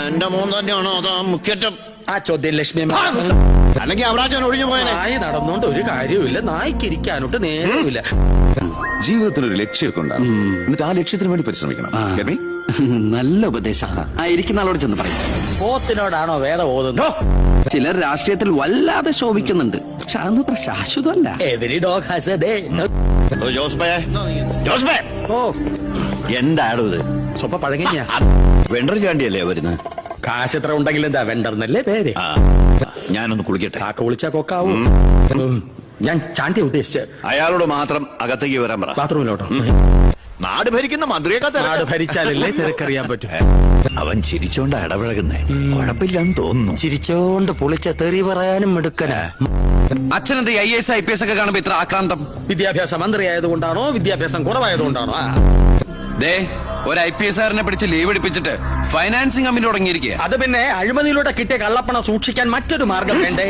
എന്റെ മോൻ തന്നെയാണോ അതോ മുഖ്യറ്റം? ആ ചോദ്യം ലക്ഷ്മി അല്ലെങ്കിൽ അവരാജൻ ഒഴിഞ്ഞു പോയനെ. നായി നടന്നോണ്ട് ഒരു കാര്യമില്ല, നായ്ക്കിരിക്കാനോട്ട് നേരമില്ല. ജീവിതത്തിനൊരു ലക്ഷ്യമൊക്കെ ഉണ്ടാകും, എന്നിട്ട് ആ ലക്ഷ്യത്തിന് വേണ്ടി പരിശ്രമിക്കണം. കേൾവി? നല്ല ഉപദേശം. ഇരിക്കുന്ന ആളോട് ചെന്ന് പറയും. പോത്തിനോടാണോ വേദം ഓതുന്നത്? ചിലർ രാഷ്ട്രീയത്തിൽ വല്ലാതെ ശോഭിക്കുന്നുണ്ട്, പക്ഷെ അതൊന്നും അത്ര ശാശ്വതമല്ല. Every dog has a day. ജോസ്ബേ ഓ എന്താണോ ഇത്? സ്വപ്പ പഴകഞ്ഞ വെണ്ടർ ചാണ്ടിയല്ലേ വരുന്നത്? കാശ് എത്ര ഉണ്ടെങ്കിലും എന്താ വെണ്ടർന്നല്ലേ പേര്. ഞാനൊന്ന് കുളിക്കട്ടെ. കാക്ക വിളിച്ചാ കൊക്കാവും. ഞാൻ ചാണ്ടി ഉദ്ദേശിച്ച്. അയാളോട് മാത്രം അകത്തേക്ക് വരാൻ പറ. ബാത്റൂമിലോട്ടോ? നാട് ഭരിക്കുന്ന മന്ത്രിയൊക്കെ നാട് ഭരിച്ചാലല്ലേ തിരക്കറിയാൻ പറ്റും. അവൻ ചിരിച്ചോണ്ടാ ഇടപഴകുന്നേ, കുഴപ്പമില്ലെന്ന് തോന്നുന്നു. ചിരിച്ചോണ്ട് പൊളിച്ച തെറി പറയാനും എടുക്കനാ. അച്ഛനെന്ത് IAS IPS ഒക്കെ കാണുമ്പോ ഇത്ര ആക്രാന്തം? വിദ്യാഭ്യാസ മന്ത്രി ആയതുകൊണ്ടാണോ വിദ്യാഭ്യാസം കുറവായതുകൊണ്ടാണോ? ദേ, ഒരു IPS കാരനെ പിടിച്ച് ലീവ് എടുപ്പിച്ചിട്ട് ഫൈനാൻസിങ് കമ്പനി തുടങ്ങിയിരിക്കുക. അത് പിന്നെ അഴിമതിയിലൂടെ കിട്ടിയ കള്ളപ്പണം സൂക്ഷിക്കാൻ മറ്റൊരു മാർഗം വേണ്ടേ?